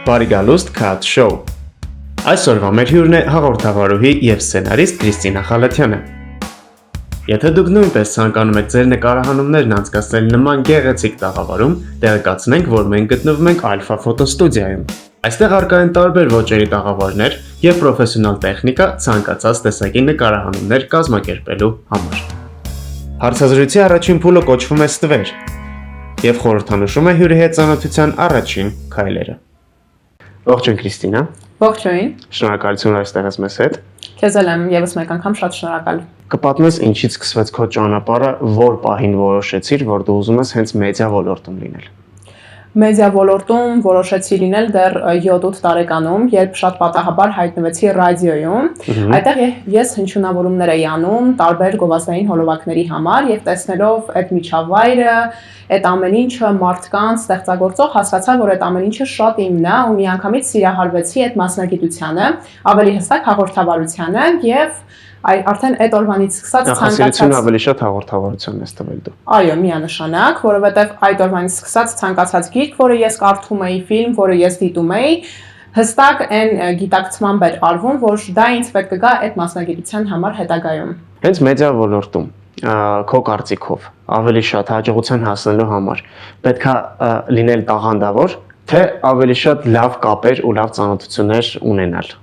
Բարի գալուստ Cut Show։ Այսօրվա մեր հյուրն է հաղորդավարուհի եւ սցենարիստ Կրիստինա Խալաթյանը։ Եթե դուք նույնպես ցանկանում եք ձեր նկարահանումներն անցկացնել նման գեղեցիկ տաղավարում, տեղեկացնենք, որ մենք գտնվում ենք Alpha Photo Studio-ում։ Այստեղ առկա են տարբեր ոճերի տաղավարներ եւ պրոֆեսիոնալ տեխնիկա ցանկացած տեսակի նկարահանումներ կազմակերպելու համար։ Հարցազրույցի առաջին փուլը կոչվում է ստվեր եւ խորհրդանշում է հյուրի հետ ծանոթության առաջին քայլերը։ Ողջույն Կրիստինա։ Ողջույն։ Շնորհակալություն, որ այստեղ ես մեզ հետ։ Քեզ էլ եմ եւս մեկ անգամ շատ շնորհակալ։ Կպատմես ինչից սկսվեց քո ճանապարհը, որ պահին որոշեցիր, որ դու ուզում ես հենց մեդիա ոլորտում լինել։ Մեդիա ոլորտում որոշեցի լինել դեռ 7-8 տարեկանում, երբ շատ պատահաբար հայտնվեցի ռադիոյում։ Այդտեղ ես հնչյունավորումներ էի անում տարբեր գովազդային հոլովակների համար եւ տեսնելով այդ միջավայրը, այդ ամեն ինչը մարդկանց ստեղծագործող հասկացա, որ այդ ամեն ինչը շատ իմն է ու միանգամից սիրահարվեցի այդ մասնագիտությանը, ավելի հստակ հաղորդավարությանը եւ արդեն այդ օրվանից սկսած ցանկացած ավելի շատ հաղորդավարություն ես տվել դու։ Այո, միանշանակ, որովհետև այդ օրվանից սկսած ցանկացած գիրք, որը ես կարդում էի, ֆիլմ, որը ես դիտում էի, հստակ այն գիտակցմամբ էր արվում, որ դա ինձ պետք կգա այդ մասնագիտության համար հետագայում։ Հենց մեդիա ոլորտում քո կարծիքով ավելի շատ հաջողության հասնելու համար պետքա լինել տաղանդավոր, թե ավելի շատ լավ կապեր ու լավ ծանոթություններ ունենալ։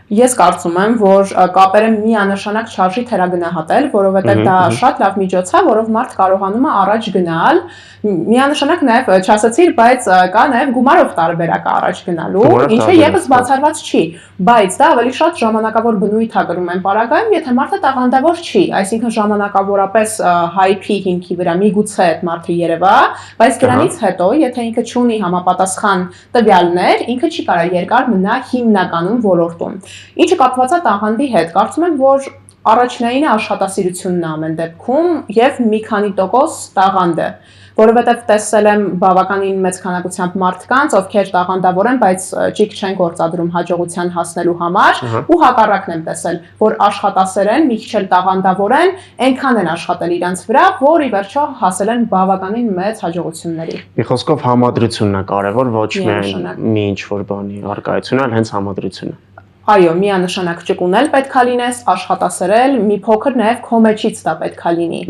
Ես կարծում եմ, որ կապերը միանշանակ չարժի թերագնահատել, որովհետև դա շատ լավ միջոց է, որով մարդ կարողանում է առաջ գնալ։ Միանշանակ նաև չասացիր, բայց կա նաև գումարով տարբերակը առաջ գնալու, ինչը եւս բացառված չի, բայց դա ավելի շատ ժամանակավոր բնույթ է կրում են պարագայում, եթե մարդը տաղանդավոր չի, այսինքն ժամանակավորապես հայփի հիմքի վրա միգուցե այդ մարդը երևա, բայց դրանից հետո, եթե ինքը չունի համապատասխան տվյալներ, ինքը չի կարող երկար մնա հիմնականում ոլորտում։ Ինչը կապված է տաղանդի հետ, կարծում եմ, որ առաջնայինը աշխատասիրությունն է ամեն դեպքում եւ մի քանի տոկոս տաղանդը, որովհետեւ տեսել եմ բավականին մեծ քանակությամբ մարդկանց, ովքեր տաղանդավոր են, բայց ճիգ չեն գործադրում հաջողության հասնելու համար, ու հակառակն եմ տեսել, որ աշխատասեր են, մի քիչ էլ տաղանդավոր են, այնքան են աշխատել իրենց վրա, որ ի վերջո հասել են բավականին մեծ հաջողությունների։ Մի խոսքով համադրությունն է կարևոր, ոչ միայն մի ինչ-որ բանի առկայությունը, այլ հենց համադրությունը։ Այո, միանշանակ ճկունել պետք է լինես, աշխատասերել, մի փոքր նաև քո մեջից դա պետք է լինի,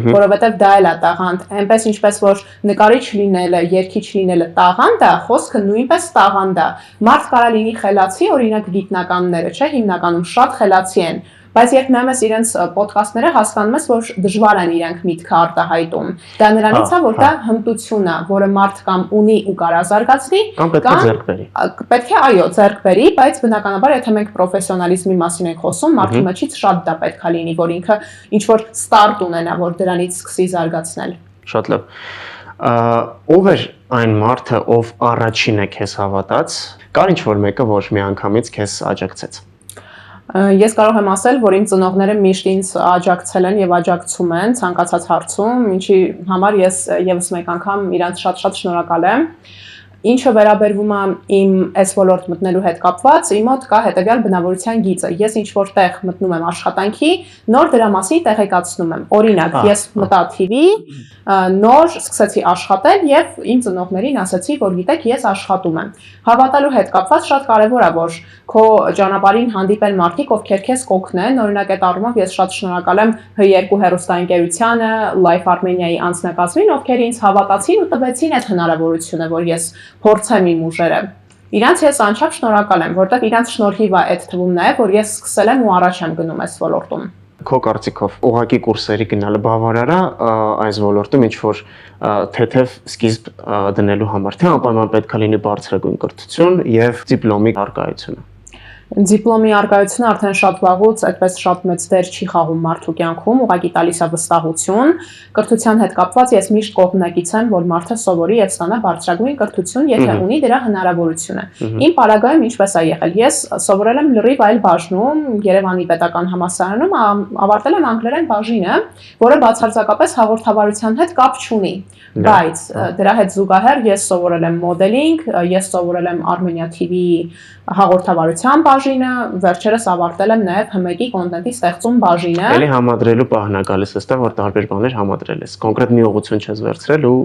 որովհետև դա էլ է տաղանդ, այնպես ինչպես որ նկարիչ լինելը, երգիչ լինելը տաղանդ է, խոսքը նույնպես տաղանդ է։ Մարդ կարա լինի խելացի, օրինակ գիտնականները, չէ, հիմնականում շատ խելացի են, բայց երբ նայում ես իրենց ոդկասթները, հասկանում ես, որ դժվար են իրենք միտքը արտահայտում։ Դա նրանից է, որ դա հմտություն է, որը մարդ կամ ունի ու կարա զարգացնի, կամ պետք է ձեռք բերի։ Պետք է, այո, ձեռք բերի, բայց բնականաբար եթե մենք պրոֆեսիոնալիզմի մասին ենք խոսում, մարդու մեջից շատ դա պետք է լինի, որ ինքը ինչ որ ստարտ ունենա, որ դրանից սկսի զարգացնել։ Շատ լավ։ Ով էր այն մարդը, ով առաջինը քեզ հավատաց, կար ինչ որ մեկը, որ միանգամից քեզ աջակցեց։ Ես կարող եմ ասել, որ իմ ծնողները միշտ ինձ աջակցել են եւ աջակցում են ցանկացած հարցում, ինչի համար ես եւս մեկ անգամ իրանց շատ շնորհակալ եմ։ Ինչը վերաբերվում է իմ այս ոլորտ մտնելու հետ կապված, իմ մոտ կա հետեւյալ բնավորության գիծը։ Ես ինչ որտեղ մտնում եմ աշխատանքի, նոր դրա մասին տեղեկացնում եմ։ Օրինակ, ես մտա TV, նոր սկսեցի աշխատել եւ իմ ծնողներին ասացի, որ գիտեք, ես աշխատում եմ։ Հավատալու հետ կապված շատ կարեւոր է, որ քո ճանապարհին հանդիպեն մարդիկ, ովքեր քեզ կօգնեն։ Օրինակ, այդ առումով ես շատ շնորհակալ եմ H2 հեռուստաընկերությանը, Life Armenia-ի անձնակազմին, ովքեր ինձ հավատացին ու տվեցին այդ հնարավորությունը, որ ես փորձեմ իմ ուժերը։ Իրանց ես անչափ շնորհակալ եմ, որտեղ իրանց շնորհիվ է այդ թվում նաև, որ ես սկսել եմ ու առաջ եմ գնում այս ոլորտում։ Քո կարծիքով ուղղակի կուրսերի գնալը բավարար է այս ոլորտում ինչ որ թեթև սկիզբ դնելու համար, թե անպայման պետք է լինի բարձրագույն կրթություն եւ դիպլոմի առկայությունը։ Դիպլոմի առկայությունը արդեն շատ վաղուց այդպես շատ մեծ դեր չի խաղում մարդու կյանքում, ուղղակի տալիս է վստահություն։ Կրթության հետ կապված ես միշտ կողմնակից եմ, որ մարդը սովորի եւ ստանա բարձրագույն կրթություն, եթե ունի դրա հնարավորությունը։ Իմ պարագայում ինչպես է եղել։ Ես սովորել եմ լրիվ այլ բաժնում, Երևանի պետական համալսարանում, ավարտել եմ անգլերեն բաժինը, որը բացարձակապես հաղորդավարության հետ կապ չունի։ Բայց դրա հետ զուգահեռ ես սովորել եմ մոդելինգ, ես սովորել եմ Armenia TV-ի հաղորդավարության բաժինը, վերջերս ավարտել եմ նաև ՀՄԿ-ի կոնտենտի ստեղծում բաժինը։ Էլի համադրելու պահն է գալիս այստեղ, որ տարբեր բաներ համադրել ես։ Կոնկրետ մի ուղղություն չես վերցրել ու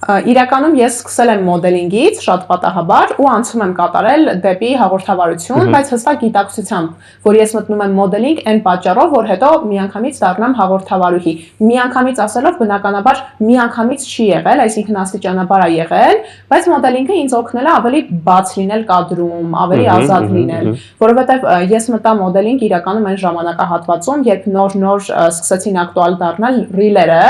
Իրականում ես սկսել եմ մոդելինգից շատ պատահաբար ու անցում եմ կատարել դեպի հաղորդավարություն, բայց հստակ գիտակցությամբ, որ ես մտնում եմ մոդելինգ այն պատճառով, որ հետո միանգամից դառնամ հաղորդավարուհի։ Միանգամից ասելով բնականաբար միանգամից չի եղել, այսինքն աստիճանաբար է եղել, բայց մոդելինգը ինձ օգնել է ավելի բաց լինել կադրում, ավելի ազատ լինել, որովհետև ես մտա մոդելինգ իրականում այն ժամանակահատվածում, երբ նոր սկսեցին ակտուալ դառնալ ռիլերը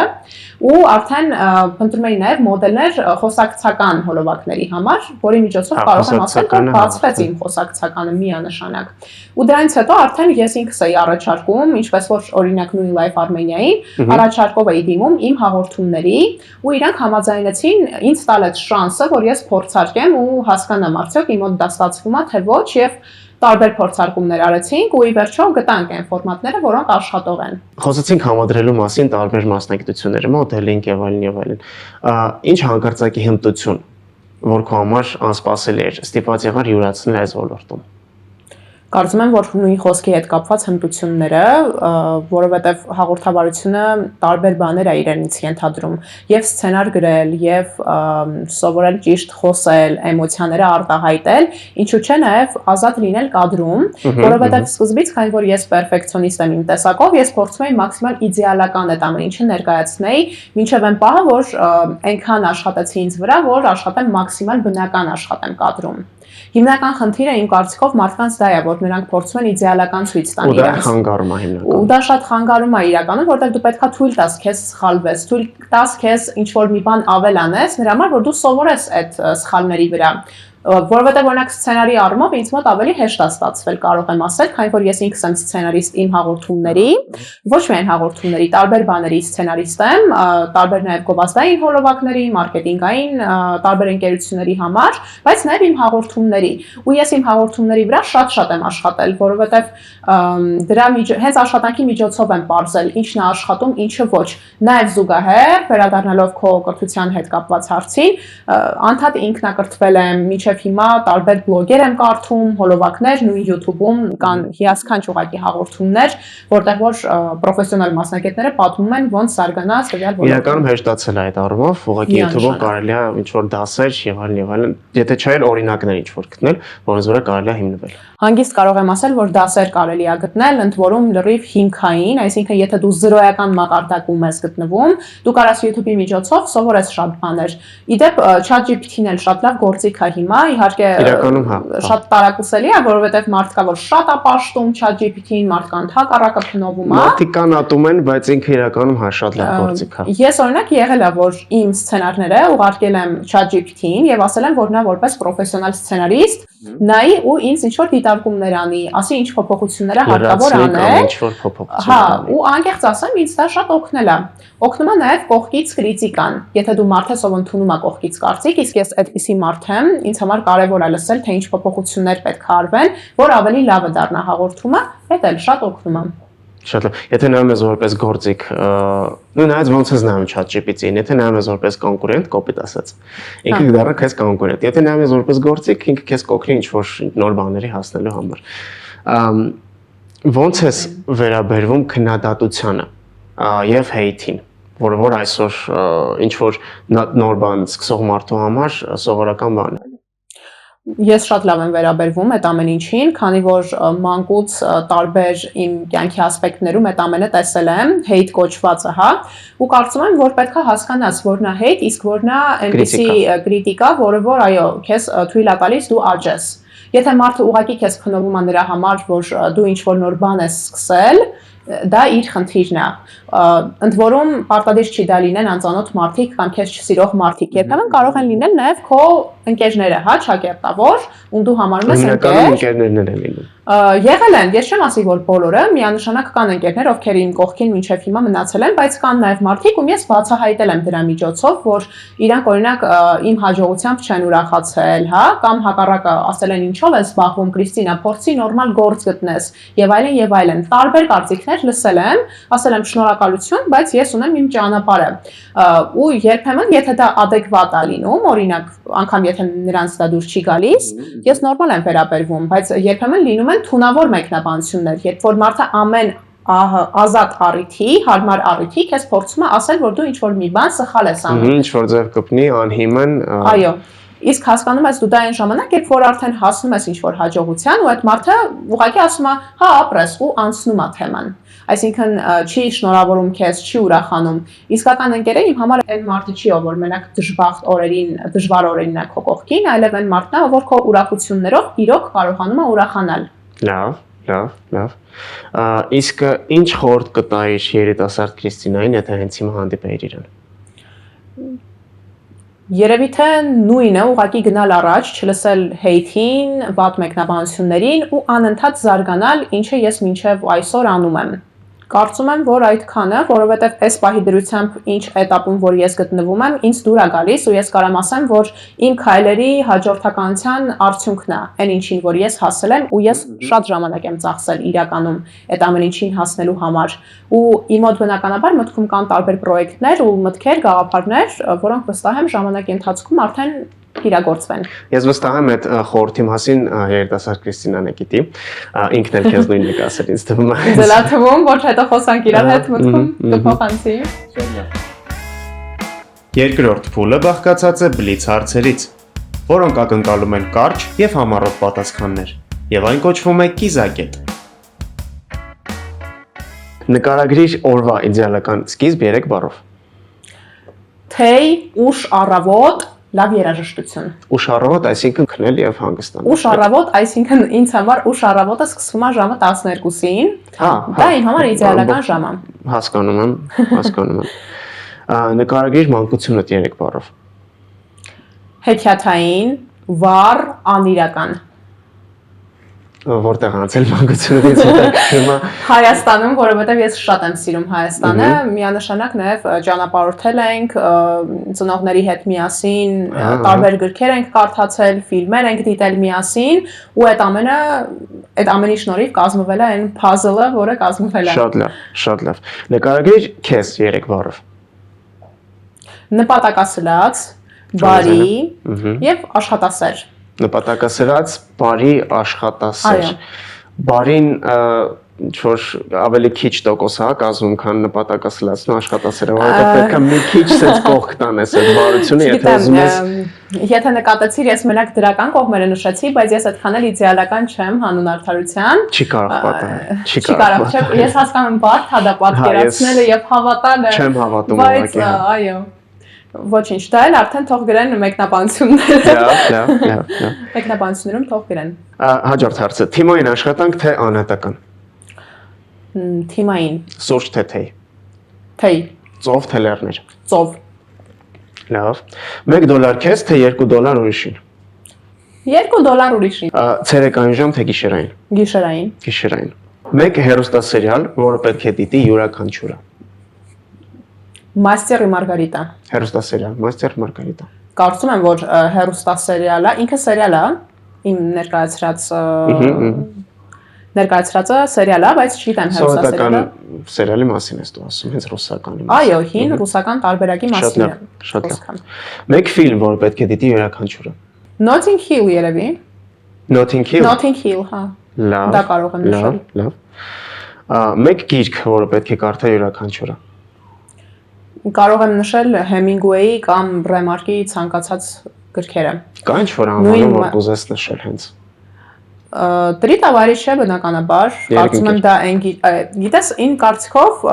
ու արդեն փնտրում էին նաև մոդելներ խոսակցական հոլովակների համար, որի միջոցով կարող եմ ասել, որ բացվեց իմ խոսակցականը միանշանակ։ Ու դրանից հետո արդեն ես ինքս էի առաջարկում, ինչպես որ օրինակ նույն Live Armenia-ին առաջարկով էի դիմում իմ հաղորդումների ու իրանք համաձայնեցին ինձ տալ այդ շանսը, որ ես փորձարկեմ ու հասկանամ արդյոք իմ մոտ դա ստացվում է թե ոչ եւ տարբեր փորձարկումներ արեցինք ու ի վերջո գտանք այն ֆորմատները, որոնք աշխատող են։ Խոսեցինք համադրելու մասին տարբեր մասնագիտությունները, մոդելինգ եւ այլն եւ այլն։ Ինչ հանկարծակի հմտություն, որ քո համար անսպասելի էր, ստիպված եղար յուրացնել այս ոլորտում։ Կարծում եմ, որ նույն խոսքի հետ կապված հմտությունները, որովհետև հաղորդավարությունը տարբեր բաներ է իրենից ենթադրում, եւ սցենար գրել, եւ սովորել ճիշտ խոսել, էմոցիաները արտահայտել, ինչու՞ չէ նաեւ ազատ լինել կադրում, որովհետև սկզբից, քանի որ ես պերֆեկցիոնիստ եմ իմ տեսակով, ես փորձում եմ մաքսիմալ իդեալական այդ ամեն ինչը ներկայացնել, մինչև այն պահը, որ այնքան աշխատեցի ինձ վրա, որ աշխատեմ մաքսիմալ բնական աշխատեմ կադրում։ Հիմնական խնդիրը իմ կարծիքով մարդկանց դա է, որ նրանք փորձում են իդեալական ցույց տան իրենց։ Ու դա խանգարում է հիմնականում։ Ու դա շատ խանգարում է իրականում, որտեղ դու պետքա թույլ տաս քեզ սխալվես, թույլ տաս քեզ ինչ-որ մի բան ավել անես, նրա համար որ դու սովորես այդ սխալների վրա։ Որովհետև օրինակ սցենարի առումով ինձ մոտ ավելի հեշտ է ստացվել, կարող եմ ասել, քանի որ ես ինքս եմ սցենարիստ իմ հաղորդումների, ոչ միայն հաղորդումների, տարբեր բաների սցենարիստ եմ, տարբեր նաև գովազդային հոլովակների, մարքեթինգային, տարբեր ընկերությունների համար, բայց նաև իմ հաղորդումների։ Ու ես իմ հաղորդումների վրա շատ եմ աշխատել, որովհետև դրա հենց աշխատանքի միջոցով եմ ողջել ինչն է աշխատում, ինչը ոչ։ Նաև զուգահեռ, վերադառնալով քո կրթության հետ կապված հարցին, անդադ ինքնակրթվել եմ, մինչև հիմա տարբեր բլոգեր եմ կարդում, հոլովակներ, նույն YouTube-ում կան հիասքանչ ուղղակի հաղորդումներ, որտեղ որ պրոֆեսիոնալ մասնագետները պատմում են ոնց զարգանալ տվյալ ոլորտում։ Իրականում հեշտացել է այդ առումով, ուղղակի YouTube-ում կարելի է ինչ-որ դասեր եւ այլն, եթե չէ էլ օրինակներ ինչ-որ գտնել, որոնց վրա կարելի է հիմնվել։ Հանգիստ կարող եմ ասել, որ դասեր կարելի է գտնել, ընդ որում լրիվ հիմքային, այսինքն եթե դու զրոյական մակարդակում ես գտնվում, դու կարաս YouTube-ի միջոցով սովորես շատ բաներ։ Իդեպ ChatGPT-ն էլ շատ լավ գործիք է հիմա, իհարկե շատ տարակուսելի է, որովհետև մարդ կա, որ շատ է պաշտում ChatGPT-ին, մարդկանց հակառակը փնովում է։ Մարդիկ կանատում են, բայց ինքը իրականում շատ լավ գործիք է։ Ես օրինակ եղել է, որ իմ սցենարները ուղարկել եմ ChatGPT-ին եւ ասել եմ, որ նա որպես պրոֆեսիոնալ սցենարիստ նայի ու ինձ ինչ-որ դիտարկումներ անի, ասի ինչ փոփոխություններ է հարկավոր անել։ Հա, ու անկեղծ ասեմ, ինձ դա շատ օգնել է։ Օգնում է նաև կողքից քրիտիկան։ Եթե դու մարդ ես, ով ընդունում է կողքից կարծիք, իսկ ես այդպիսի մարդ եմ, ինձ համար կարևոր է լսել, թե ինչ փոփոխություններ պետք է արվեն, որ ավելի լավը դառնա հաղորդումը, դա էլ շատ օգնում է։ Շատ լավ։ Եթե նայում ես որպես գործիք, նույն նայած ոնց ես նայում ChatGPT-ին, եթե նայում ես որպես կոնկուրենտ, կոպիտ ասած, ինքը կդառնա քեզ կոնկուրենտ։ Եթե նայում ես որպես գործիք, ինքը քեզ կօգնի ինչ-որ նոր բաների հասնելու համար։ Ոնց ես վերաբերվում քննադատությանը եւ հեյթին, որ այսօր ինչ-որ նոր բան սկսող մարդու համար սովորական բան է։ Ես շատ լավ եմ վերաբերվում այդ ամեն ինչին, քանի որ մանկուց տարբեր իմ կյանքի ասպեկտներում այդ ամենը տեսել եմ, hate կոչվածը, հա, ու կարծում եմ, որ պետք է հասկանաս, որ նա hate, իսկ որ նա այնպիսի կրիտիկա, որը որ այո, քեզ թույլ է տալիս դու աճես։ Եթե մարդը ուղղակի քեզ փնովում է նրա համար, որ դու ինչ-որ նոր բան ես սկսել, դա իր խնդիրն է։ Ընդ որում պարտադիր չի դա լինեն անծանոթ մարդիկ կամ քեզ չսիրող մարդիկ։ Երբեմն կարող են լինել նաև քո ընկերները, հա, ճակերտավոր, ում դու համարում ես ընկեր։ Ընկերներն են լինում։ Եղել են, ես չեմ ասի, որ բոլորը, միանշանակ կան ընկերներ, ովքեր իմ կողքին մինչև հիմա մնացել են, բայց կան նաև մարդիկ, ում ես բացահայտել եմ դրա միջոցով, որ իրանք օրինակ իմ հաջողությամբ չեն ուրախացել, հա, կամ հակառակը ասել են ինչով ես զբաղվում, Կրիստինա, փորձի նորմալ գործ գտնես, եւ այլն եւ այլն։ Տարբեր կարծիքներ լսել եմ, ասել եմ շնորհակալություն, բայց ես ունեմ իմ ճանապարհը։ Ու երբեմն, եթե դա adekvat է լինում, օրինակ, անգամ եթե նրանց դա դուր չի գալիս, ես նորմալ եմ վերաբերվում, բայց երբեմն լինում են թունավոր մեկնաբանություններ, երբ որ մարդը ամեն ազատ առիթի, հարմար առիթի, քեզ փորձում է ասել, որ դու ինչ-որ մի բան սխալ ես անում։ Ինչ-որ ձև կպնի, անհիմն։ Այո։ Իսկ հասկանում ես դու դա այն ժամանակ, երբ որ արդեն հասնում ես ինչ-որ հաջողության, ու այդ մարդը ուղղակի ասում է, հա, ապրես ու անցնում է թեման։ Այսինքն չի շնորհավորում քեզ, չի ուրախանում։ Իսկական ընկերը իմ համար այն մարդը չի, ով որ մենակ դժվար օրերին է քո կողքին, այլև այն մարդն է, ով որ քո ուրախություններով իրոք կարողանում է ուրախանալ։ Լավ։ Իսկ ինչ խորհուրդ կտայիր երիտասարդ Քրիստինային, եթե հենց հիմա հանդիպեիր իրեն։ Երևի թե նույնը, ուղղակի գնալ առաջ, չլսել հեյթին, վատ մեկնաբանություններին ու անընդհատ զարգանալ, ինչը ես մինչև այսօր անում եմ։ Կարծում եմ, որ այդքանը, որովհետև այս պահի դրությամբ ինչ этаպում, որ ես գտնվում եմ, ինձ դուր է գալիս ու ես կարամ ասեմ, որ իմ քայլերի հաջորդականության արդյունքն է, այն ինչին, որ ես հասել եմ ու ես շատ ժամանակ եմ ծախսել իրականում այդ ամեն ինչին հասնելու համար։ Ու իմ մոտ բնականաբար մտքում կան տարբեր պրոյեկտներ ու մտքեր, գաղափարներ, որոնք վստահ եմ ժամանակի ընթացքում արդեն իրագործվեն։ Ես վստահ եմ այդ խորհրդի մասին երիտասարդ Քրիստինան է գիտի, ինքն էլ քեզ նույնն է ասել ինձ թվում է։ Ձեզ թվում, որ հետո խոսանք իրար հետ մտքում կփոխանցի։ Երկրորդ փուլը բաղկացած է բլից հարցերից, որոնք ակնկալում են կարճ եւ համառոտ պատասխաններ, եւ այն կոչվում է կիզակետ։ Նկարագրիր օրվա իդեալական սկիզբ 3 բառով։ Թեյ, ուշ առավոտ, լավ երաժշտություն։ Ուշ առավոտ, այսինքն քնել եւ հանգստանալ։ Ուշ առավոտ, այսինքն ինձ համար ուշ առավոտը սկսվում է ժամը 12-ին։ Դա իմ համար իդեալական ժամ է։ Հասկանում եմ։ Նկարագրիր մանկությունդ 3 բառով։ Հեքիաթային, վառ, անիրական։ Որտեղ անցել մանկությունից հետաքրքրում է Հայաստանում, որովհետև ես շատ եմ սիրում Հայաստանը, միանշանակ նաև ճանապարհորդել ենք, ծնողների հետ միասին, տարբեր գրքեր ենք կարդացել, ֆիլմեր ենք դիտել միասին, ու այդ ամենի շնորհիվ կազմվել է այն puzzle-ը, որը կազմվել է։ Շատ լավ։ Նկարագրիր քեզ 3 բառով։ Նպատակասլաց, բարի եւ աշխատասեր։ Նպատակասրած, բարի, աշխատասեր։ Բարին ինչ-որ ավելի քիչ տոկոս է կազմում, քան նպատակասլացն ու աշխատասերը, որովհետև պետք է մի քիչ սենց կողք տանես այդ բարությունը, եթե ուզում ես։ Եթե նկատեցիր, ես մենակ դրական կողմերը նշեցի, բայց ես այդքան էլ իդեալական չեմ հանուն արդարության։ Չի կարող պատահել։ Չի կարող, չէ՞։ Ես հասկանում եմ բարդ հա դա պատկերացնելը եւ հավատալը։ Չեմ հավատում ուղղակի։ Այո։ Ոչինչ, դա էլ արդեն թող գրեն մեկնաբանությունները։ Լավ։ Մեկնաբանություններում թող գրեն։ Հաջորդ հարցը՝ թիմային աշխատանք թե անհատական։ Թիմային։ Սուրճ թե թեյ։ Թեյ։ Ծով թե լեռներ։ Ծով։ Լավ։ $1 քեզ թե $2 ուրիշին։ $2 ուրիշին։ Ցերեկային ժամ թե գիշերային։ Գիշերային։ Մեկ հեռուստասերիալ, որը պետք է դիտի յուրաքանչյուրը։ Մաստեր ու Մարգարիտա։ Հեռուստասերիալ, Մաստեր Մարգարիտա։ Կարծում եմ, որ հեռուստասերիալը, ինքը սերիալ է, իմ ներկայացրածը սերիալ է, բայց չգիտեմ հեռուստասերիալը։ Սովետական սերիալի մասին ես դու ասում, հենց ռուսականի մասին։ Այո, հին ռուսական տարբերակի մասին է։ Շատ լավ։ Մեկ ֆիլմ, որը պետք է դիտի յուրաքանչյուրը։ Notting Hill երևի։ Notting Hill, հա։ Լավ։ Դա կարող եմ նշել։ Լավ։ Մեկ գիրք, որը պետք է կարդա յուրաքանչյուրը։ Կարող եմ նշել Հեմինգուեյի կամ Ռեմարկի ցանկացած գրքերը։ Կա ինչ-որ անվանում, որ կուզես նշել հենց։ Տրի տավարիշը բնականաբար, կարծում եմ դա գիտես, իմ կարծիքով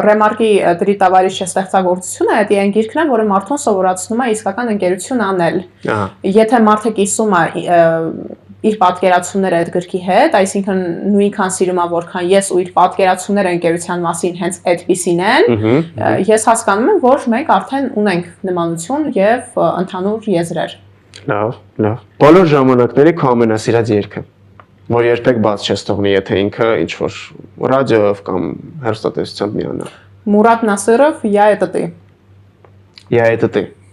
Ռեմարկի Տրի տավարիշը ստեղծագործությունը դա այն գիրքն է, որը մարդուն սովորացնում է իսկական ընկերություն անել։ Եթե մարդը կիսում է իր պատկերացումները այդ գրքի հետ, այսինքն նույնքան սիրում է, որքան ես ու իր պատկերացումները ընկերության մասին հենց այդպիսին են, ես հասկանում եմ, որ մենք արդեն ունենք նմանություն եւ ընդհանուր եզրեր։ Լավ։ Բոլոր ժամանակների քո ամենասիրած երգը, որ երբեք բաց չես թողնի, եթե ինքը ինչ-որ ռադիոյով կամ հեռուստատեսությամբ միանա։ Մուրադ Նասիրով «Я это ты»։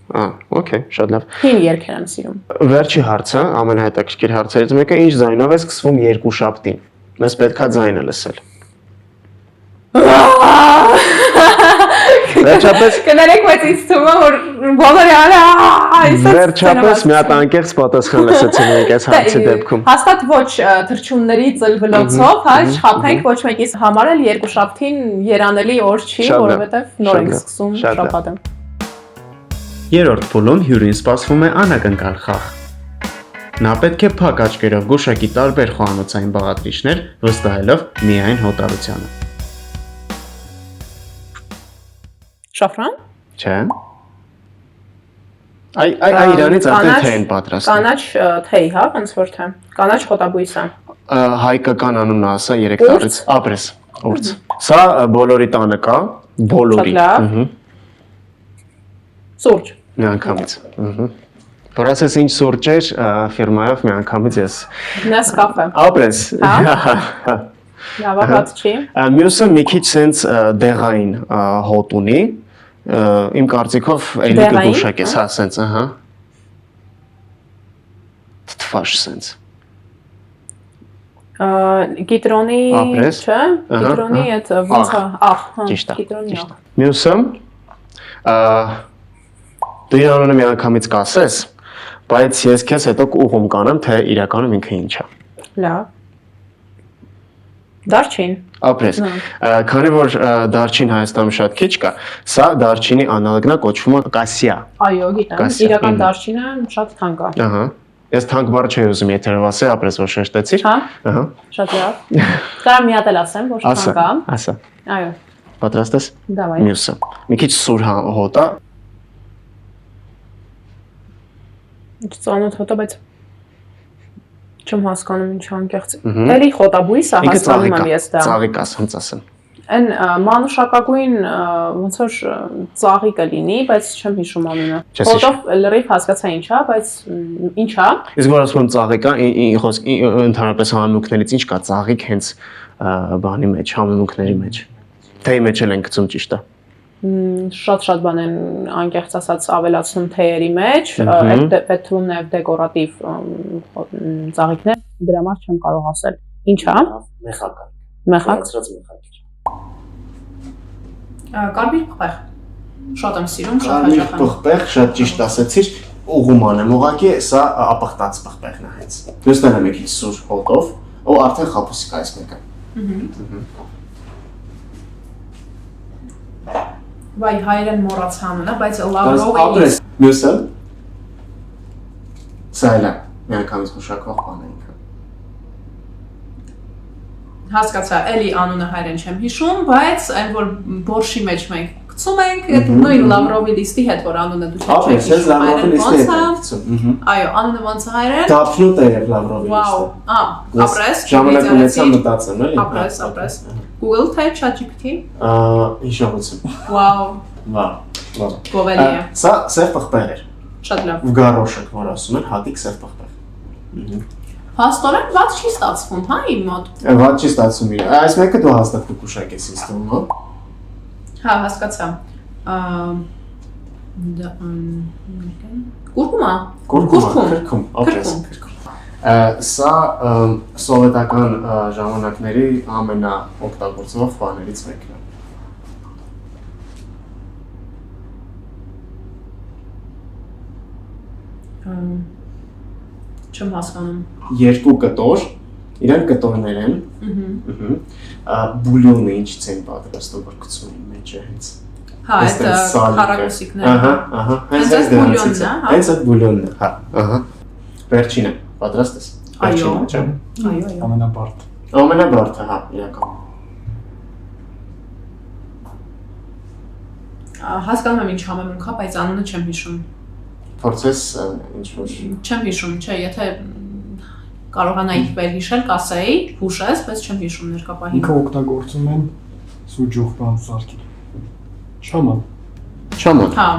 Okay, շատ լավ։ Հին երգեր եմ սիրում։ Վերջի հարցը, ամենահետաքրքիր հարցերից մեկը, ինչ ձայնով է սկսվում երկուշաբթին։ Մեզ պետքա ձայնը լսել։ Վերջապես կներեք, բայց ինձ թվում է, որ բոլորի Վերջապես մի հատ անկեղծ պատասխան լսեցին եք այս հարցի դեպքում։ Հաստատ ոչ թրջունների ծլվլոցով, հա, չխափենք ոչ մեկից համար էլ երկուշաբթին երանելի օր չի, որովհետև նոր ենք սկսում շաբաթը։ Երրորդ փուլում հյուրին սպասվում է անակնկալ խաղ։ Նա պետք է փակ աչքերով գուշակի տարբեր խոհանոցային բաղադրիչներ, վստահելով միայն հոտարությանը։ Շաֆրան։ Չէ։ Այ իրանից արդեն թե են պատրաստում։ Կանաչ թեյ, հա, ոնց որ թե։ Կանաչ խոտաբույս է։ Հայկական անունը ասա 3 տարից ապրես, ուրց։ Սա բոլորի տանը կա, բոլորի։ Սուրճ։ Միանգամից։ Որ ասես ինչ սուրճ էր, ֆիրմայով միանգամից ես։ Նեսկաֆե։ Ապրես։ Լավ, բաց չի։ Մյուսը մի քիչ սենց դեղային հոտ ունի, իմ կարծիքով էլի կգուշակես, հա, սենց, ահա։ Թվաշ սենց։ Գիտրոնի, չէ, գիտրոնի այդ ոնց է, աղ, գիտրոնի աղ։ Մյուսը դու իր անունը միանգամից կասես, բայց ես քեզ հետո կուղում կանեմ, թե իրականում ինքը ինչ է։ Լավ։ Դարչին։ Ապրես։ Քանի որ դարչին Հայաստանում շատ քիչ կա, սա դարչինի անալոգն է, կոչվում է կասիա։ Այո, գիտեմ, իրական դարչինը շատ թանկ է։ Ահա։ Ես թանկ բառ չէի ուզում եթերով ասել, ապրես որ շեշտեցիր։ Հա։ Ահա։ Շատ լավ։ Կարամ մի հատ էլ ասեմ, որ թանկ է։ Ասա։ Այո։ Պատրաստ ես։ Դավայ։ Մյուսը։ Մի քիչ սուր հոտ է։ Ծանոթ հոտ է, բայց չեմ հասկանում ինչ անկեղծ։ Էլի խոտաբույս է, հասկանում եմ ես դա։ Ծաղիկ ասեմ, ասեմ։ Այն մանուշակագույն ոնց որ ծաղի կլինի, բայց չեմ հիշում անունը։ Խոտով լրիվ հասկացա ինչ է, բայց ինչ է։ Իսկ որ ասում եմ ծաղիկ է, ընդհանրապես համեմունքներից ինչ կա ծաղիկ հենց բանի մեջ, համեմունքների մեջ։ Թեյի մեջ էլ են գցում ճիշտ է։ Շատ բան են անկեղծ ասած ավելացնում թեյերի մեջ, այդ պետք է նաև դեկորատիվ ծաղիկներ, դրա համար չեմ կարող ասել։ Ինչ է։ Մեխակ։ Մեխակ։ Մեխակ։ Կարմիր պղպեղ։ Շատ եմ սիրում, շատ Կարմիր հաճախ եմ։ պղպեղ, շատ ճիշտ ասեցիր, ուղում անեմ, ուղղակի սա ապխտած պղպեղն է հենց։ Մյուսն է մի քիչ սուր հոտով, ու արդեն խապուսիկ այս մեկը։ Վայ, հայերեն մոռացա անունը, բայց լավրովը Ապրես, մյուսը։ Սա էլ է, միանգամից գուշակվող բան է ինքը։ Հասկացա, էլի անունը հայերեն չեմ հիշում, բայց այն որ բորշի մեջ մենք գցում ենք, այդ նույն լավրովի լիստի հետ, որ անունը դու չեք Ապրես, ես լավրովի լիստի հետ եմ գցում։ Այո, անունը ոնց է հայերեն։ Դափնուտ է լավրովի Վաու, լիստը։ ապրես, ժամանակ ունեցա մտածեմ, էլի։ ապրես։ Google type ChatGPT։ Հիշողություն։ Վաու, Վա։ գովելի է։ Սա սև պղպեղ էր։ Շատ լավ։ Վգարոշեք, որ ասում են, հատիկ սև պղպեղ։ Հաստորեն ված չի ստացվում, հա, իմ մոտ։ Ված չի ստացվում իր։ Այս մեկը դու հաստատ կգուշակես ինձ թվում, հա։ Հա, հասկացա։ Կուրկումա։ Քրքում, ապրես, քրքում։ Սա սովետական ժամանակների ամենաօգտագործվող բաներից մեկն է։ Չեմ հասկանում։ Երկու կտոր, իրենք կտորներ են։ Բուլյոնը ինչից են պատրաստում, որ գցում են մեջը հենց։ Հա, այդ քարակուսիկները։ Ահա, հենց այդ բուլյոնն է, հա։ Հենց այդ բուլյոնն է, հա, ահա։ Վերջինը, պատրաստ ես։ Այո։ Չէ։ Այո։ Ամենաբարդ։ Ամենաբարդը, հա, իրական։ Հասկանում եմ ինչ համեմունք է, բայց անունը չեմ հիշում։ Փորձես ինչ որ Չեմ հիշում, չէ, եթե կարողանայի վերհիշել, կասեի, հուշես, բայց չեմ հիշում ներկապահին։ Ինքը օգտագործում են սուջուխ բան սարքի։ Շաման։ Շաման։ Հա։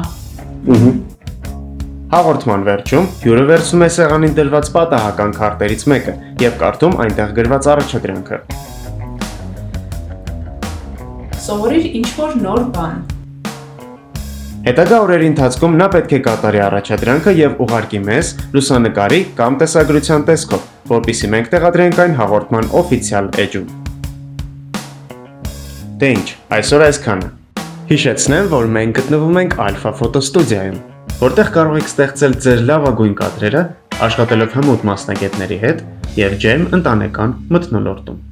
Հաղորդման վերջում հյուրը վերցնում է սեղանին դրված պատահական քարտերից մեկը եւ կարդում այնտեղ գրված առաջադրանքը։ Սովորիր ինչ-որ նոր բան։ Հետագա օրերի ընթացքում նա պետք է կատարի առաջադրանքը եւ ուղարկի մեզ լուսանկարի կամ տեսագրության տեսքով, որպեսզի մենք տեղադրենք այն հաղորդման օֆիցիալ էջում։ Դե ինչ, այսօր այսքանը։ Հիշեցնեմ, որ մենք գտնվում ենք Alpha ֆոտոստուդիայում, որտեղ կարող եք ստեղծել ձեր լավագույն կադրերը աշխատելով հմուտ մասնագետների հետ եւ ջերմ ընտանեկան մթնոլորտում։